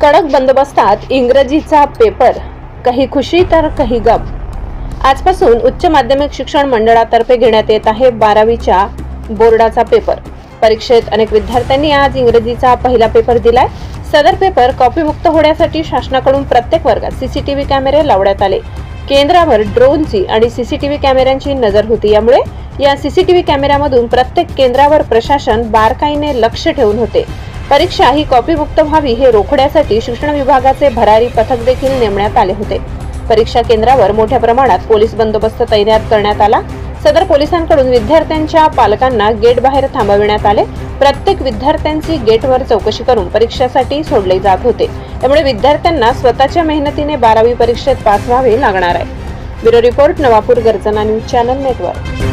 कडक बंदोबस्तात इंग्रजीचा पेपर, काही खुशी तर काही गम। आजपासून उच्च माध्यमिक शिक्षण मंडळातर्फे घेण्यात येत आहे 12वीच्या बोर्डाचा पेपर। परीक्षेत अनेक विद्यार्थ्यांनी आज इंग्रजीचा पहिला पेपर दिलाय। सदर पेपर कॉपीमुक्त होण्यासाठी शासनाकडून प्रत्येक वर्गात सीसीटीव्ही कॅमेरे लावण्यात आले। केंद्रावर ड्रोनची आणि सीसीटीव्ही कॅमेऱ्यांची नजर होती। यामुळे या सीसीटीव्ही कॅमेऱ्यामधून प्रत्येक केंद्रावर प्रशासन बारकाईने लक्ष ठेवून होते। परीक्षा ही कॉपीमुक्त व्हावी हे रोखण्यासाठी शिक्षण विभागाचे भरारी पथक देखील नेमण्यात आले होते। परीक्षा केंद्रावर मोठ्या प्रमाणात पोलीस बंदोबस्त तैनात करण्यात आला। सदर पोलिसांकडून विद्यार्थ्यांच्या पालकांना गेट बाहेर थांबविण्यात आले। प्रत्येक विद्यार्थ्यांची गेटवर चौकशी करून परीक्षेसाठी सोडले जात होते। त्यामुळे विद्यार्थ्यांना स्वतःच्या मेहनतीने 12वी परीक्षेत पास व्हावे लागणार आहे। ब्युरो रिपोर्ट, नवापूर गर्जना न्यूज चॅनल नेटवर्क।